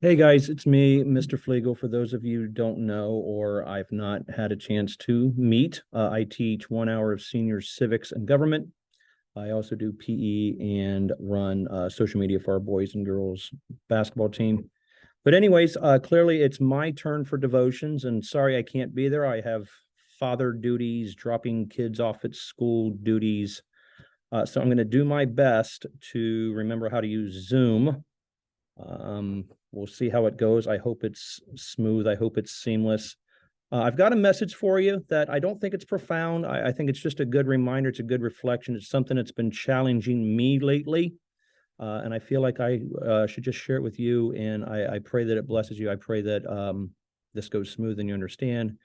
Hey guys, it's me, Mr. Fleegle. For those of you who don't know or I've not had a chance to meet, I teach 1 hour of senior civics and government. I also do PE and run social media for our boys and girls basketball team. But anyways, clearly it's my turn for devotions, and sorry I can't be there. I have father duties, dropping kids off at school duties. So I'm going to do my best to remember how to use Zoom. We'll see how it goes. I hope it's smooth. I hope it's seamless. I've got a message for you that I don't think it's profound. I think it's just a good reminder. It's a good reflection. It's something that's been challenging me lately. And I feel like I should just share it with you. And I pray that it blesses you. I pray that this goes smooth and you understand,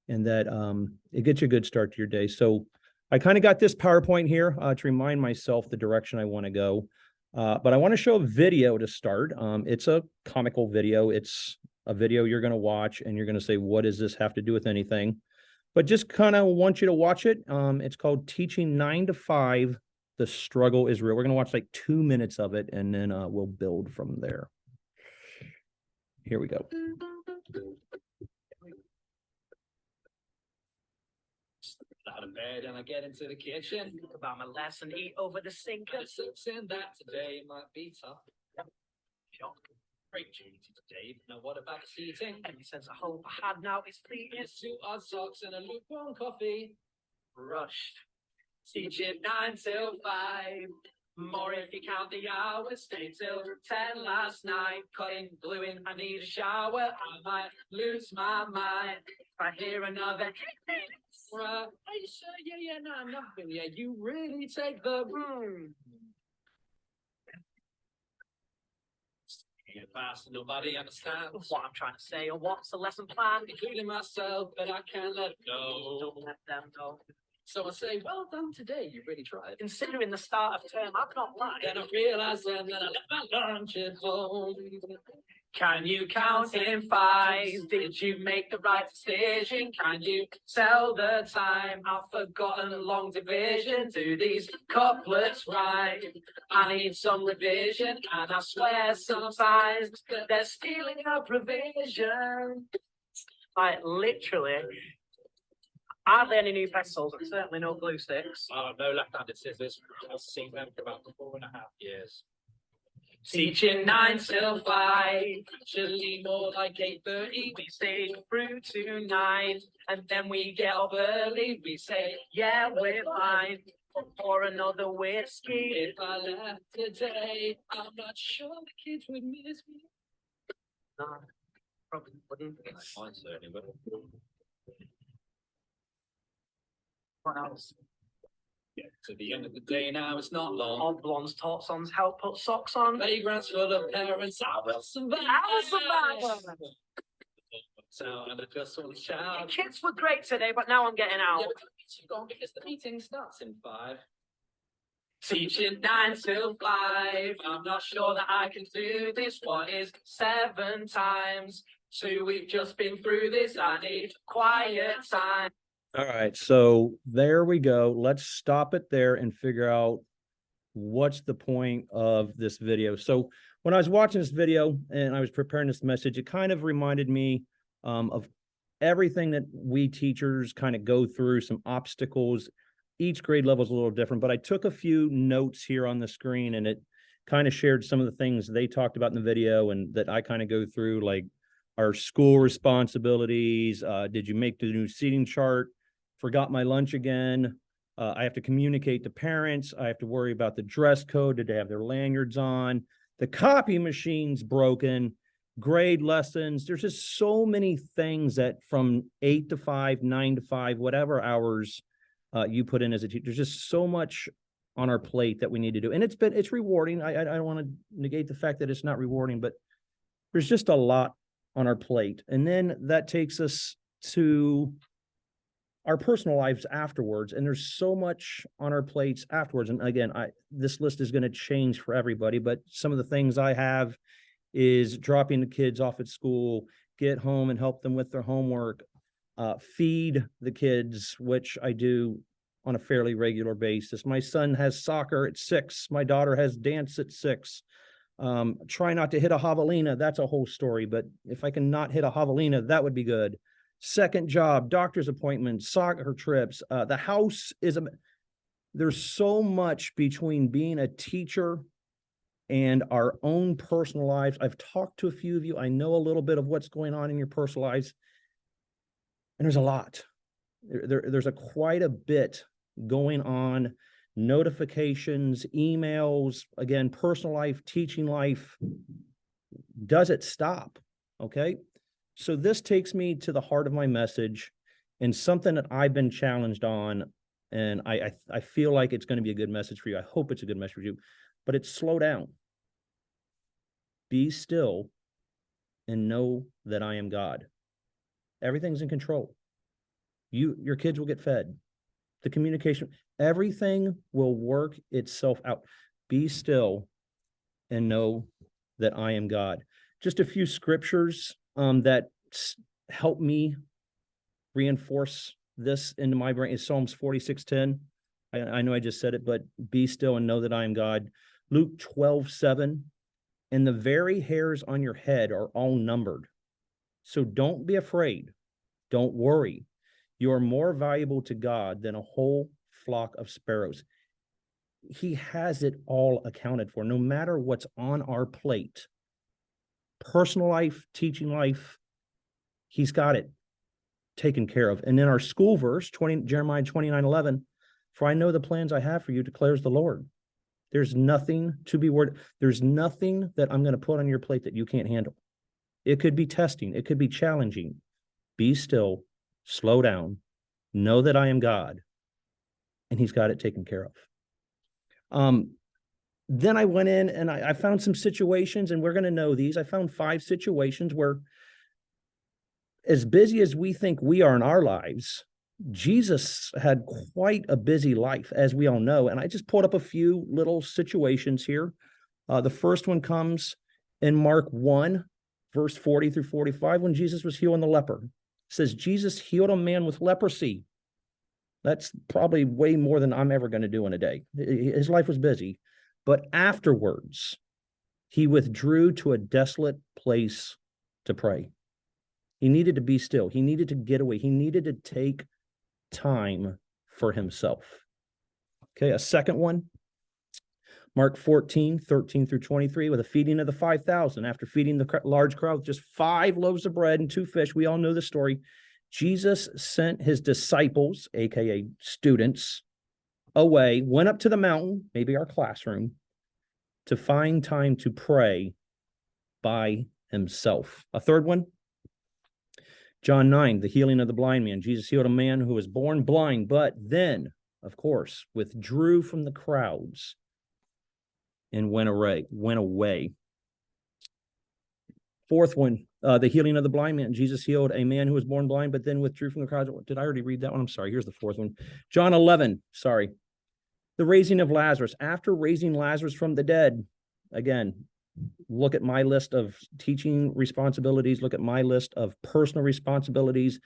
and that it gets you a good start to your day. So I kind of got this PowerPoint here to remind myself the direction I want to go. But I want to show a video to start. It's a comical video. It's a video you're going to watch and you're going to say, what does this have to do with anything? But just kind of want you to watch it. It's called Teaching 9 to 5. The Struggle is Real. We're going to watch like 2 minutes of it, and then we'll build from there. Here we go. Out of bed and I get into the kitchen. Think about my lesson, eat over the sink. And that today might be tough. Shock. Great duty today. Now what about the seating? Any sense of hope I had now is fleeting. 2 odd socks and a lukewarm coffee. Rushed. Teaching 9 till 5. More if you count the hours. Stay till 10 last night. Cutting, gluing, I need a shower. I might lose my mind if I hear another. Are you sure? Yeah, nothing. Yeah, you really take the room. Get past and nobody understands what I'm trying to say or what's the lesson plan, including myself, but I can't let go. Don't let them know. So I say, well done today, you really tried. Considering the start of term, I've not lied. Then I realized then that I left my lunch at home. Can you count in 5? Did you make the right decision? Can you tell the time? I've forgotten long division. Do these couplets right? I need some revision, and I swear sometimes that they're stealing our provision. Like literally. Hardly any new pencils, and certainly no glue sticks. Oh, no left-handed scissors. I've seen them for about 4.5 years. Teaching 9 till 5, actually more like 8:30. We stay through to 9, and then we get up early. We say, yeah, we're fine. Pour another whiskey. If I left today, I'm not sure the kids would miss me. No, probably wouldn't. I certainly would. What else? Yeah, to the end of the day now, it's not long. Odd blondes, tots-ons, help put socks on. Playgrounds full of parents, I will survive. I will survive. So, and I just want to shout. The kids were great today, but now I'm getting out. Yeah, but you're gone because the meeting starts in 5. Teaching 9 till 5. I'm not sure that I can do this. What is 7 times 2? We've just been through this. I need quiet time. All right, so there we go. Let's stop it there and figure out what's the point of this video. So when I was watching this video and I was preparing this message, it kind of reminded me of everything that we teachers kind of go through, some obstacles. Each grade level is a little different, but I took a few notes here on the screen, and it kind of shared some of the things they talked about in the video and that I kind of go through, like our school responsibilities. Did you make the new seating chart? Forgot my lunch again. I have to communicate to parents. I have to worry about the dress code. Did they have their lanyards on? The copy machine's broken. Grade lessons. There's just so many things that from 8 to 5, 9 to 5, whatever hours you put in as a teacher, there's just so much on our plate that we need to do. And it's rewarding. I don't want to negate the fact that it's not rewarding, but there's just a lot on our plate. And then that takes us to our personal lives afterwards, and there's so much on our plates afterwards. And again, this list is going to change for everybody, but some of the things I have is dropping the kids off at school, get home and help them with their homework, feed the kids, which I do on a fairly regular basis. My son has soccer at 6. My daughter has dance at 6. Try not to hit a javelina. That's a whole story, but if I can not hit a javelina, that would be good. Second job, doctor's appointments, soccer trips. The house is there's so much between being a teacher and our own personal lives. I've talked to a few of you. I know a little bit of what's going on in your personal lives, and there's a lot. There's quite a bit going on. Notifications, emails, again, personal life, teaching life. Does it stop? Okay. So this takes me to the heart of my message and something that I've been challenged on. And I feel like it's going to be a good message for you. I hope it's a good message for you, but it's slow down. Be still and know that I am God. Everything's in control. Your kids will get fed. The communication, everything will work itself out. Be still and know that I am God. Just a few scriptures that help me reinforce this into my brain is Psalms 46:10. I know I just said it, but be still and know that I am God. Luke 12:7. And the very hairs on your head are all numbered. So don't be afraid. Don't worry. You are more valuable to God than a whole flock of sparrows. He has it all accounted for, no matter what's on our plate. Personal life, teaching life, he's got it taken care of. And in our school verse, Jeremiah 29:11, for I know the plans I have for you, declares the Lord. There's nothing to be worried. There's nothing that I'm going to put on your plate that you can't handle. It could be testing. It could be challenging. Be still, slow down, know that I am God, and he's got it taken care of. Then I went in and I found some situations, and we're going to know these. I found 5 situations where, as busy as we think we are in our lives, Jesus had quite a busy life, as we all know. And I just pulled up a few little situations here. The first one comes in Mark 1, verse 40 through 45, when Jesus was healing the leper. It says, Jesus healed a man with leprosy. That's probably way more than I'm ever going to do in a day. His life was busy. But afterwards, he withdrew to a desolate place to pray. He needed to be still. He needed to get away. He needed to take time for himself. Okay, a second one, Mark 14:13 through 23, with a feeding of the 5,000. After feeding the large crowd, just 5 loaves of bread and 2 fish. We all know the story. Jesus sent his disciples, aka students, away, went up to the mountain, maybe our classroom, to find time to pray by himself. A third one, John 9, the healing of the blind man. Jesus healed a man who was born blind, but then, of course, withdrew from the crowds and went away. Fourth one, the healing of the blind man. Jesus healed a man who was born blind, but then withdrew from the crowds. Did I already read that one? I'm sorry. Here's the fourth one. John 11, sorry. The raising of Lazarus. After raising Lazarus from the dead, again, look at my list of teaching responsibilities, look at my list of personal responsibilities,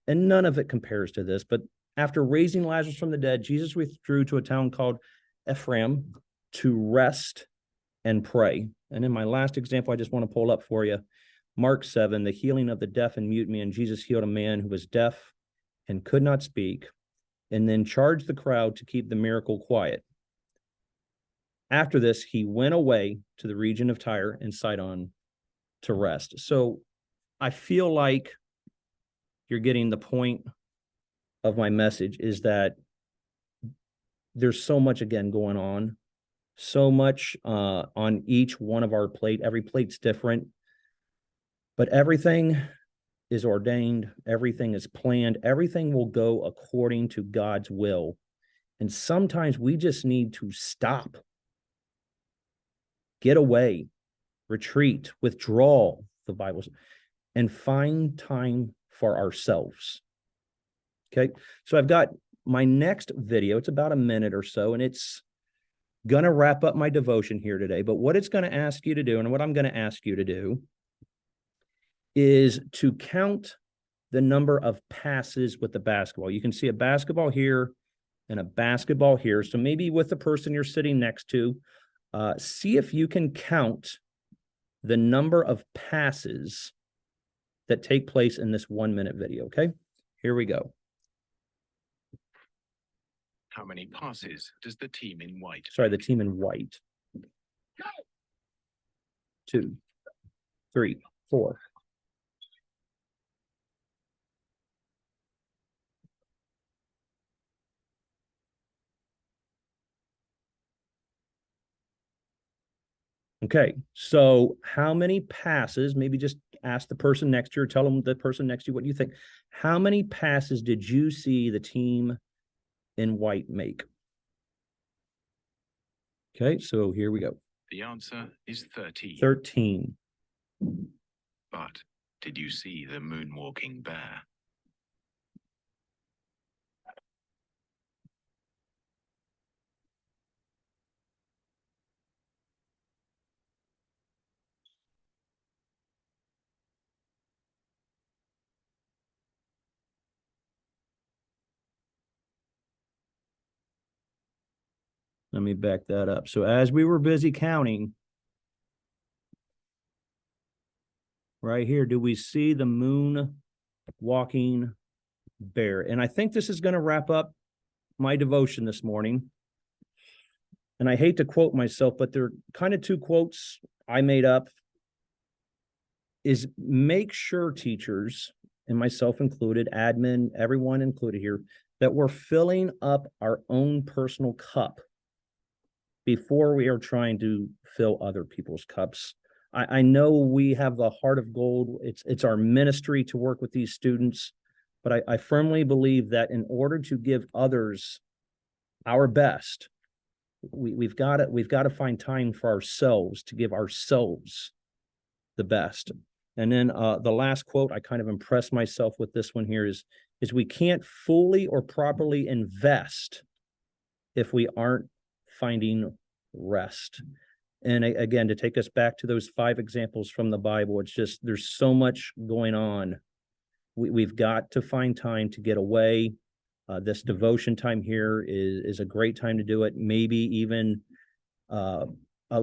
and none of it compares to this. But after raising Lazarus from the dead, Jesus withdrew to a town called Ephraim to rest and pray. And in my last example, I just want to pull up for you, Mark 7, the healing of the deaf and mute man. Jesus healed a man who was deaf and could not speak, and then charged the crowd to keep the miracle quiet. After this, he went away to the region of Tyre and Sidon to rest. So I feel like you're getting the point of my message, is that there's so much, again, going on, so much on each one of our plate. Every plate's different, but everything is ordained. Everything is planned. Everything will go according to God's will. And sometimes we just need to stop, get away, retreat, withdraw, the Bible says, and find time for ourselves. Okay, so I've got my next video. It's about a minute or so, and it's going to wrap up my devotion here today. But what it's going to ask you to do, and what I'm going to ask you to do, is to count the number of passes with the basketball. You can see a basketball here and a basketball here. So maybe with the person you're sitting next to, see if you can count the number of passes that take place in this 1 minute video. Okay, here we go. How many passes does the team in white? Sorry, the team in white. 2, 3, 4. Okay, so how many passes, maybe just ask the person next to you or tell them the person next to you what you think. How many passes did you see the team in white make? Okay, so here we go. The answer is 13. 13. But did you see the moonwalking bear? Let me back that up. So as we were busy counting, right here, do we see the moon walking bear? And I think this is going to wrap up my devotion this morning. And I hate to quote myself, but there are kind of 2 quotes I made up. Is make sure teachers, and myself included, admin, everyone included here, that we're filling up our own personal cup before we are trying to fill other people's cups. I know we have the heart of gold. It's our ministry to work with these students, but I firmly believe that in order to give others our best, we've got to find time for ourselves to give ourselves the best. And then the last quote, I kind of impressed myself with this one here is we can't fully or properly invest if we aren't finding rest. And again, to take us back to those 5 examples from the Bible, it's just, there's so much going on. We've got to find time to get away. This devotion time here is a great time to do it. Maybe even a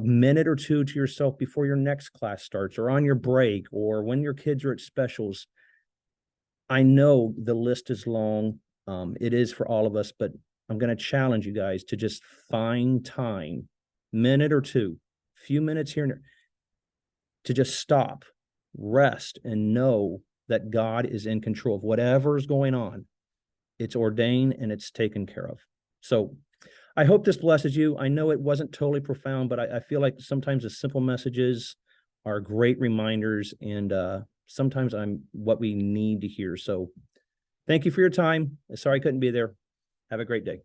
minute or 2 to yourself before your next class starts, or on your break, or when your kids are at specials. I know the list is long. It is for all of us, but I'm going to challenge you guys to just find time, minute or 2, few minutes here and there, to just stop, rest, and know that God is in control of whatever is going on. It's ordained and it's taken care of. So I hope this blesses you. I know it wasn't totally profound, but I feel like sometimes the simple messages are great reminders, and sometimes I'm what we need to hear. So thank you for your time. Sorry I couldn't be there. Have a great day.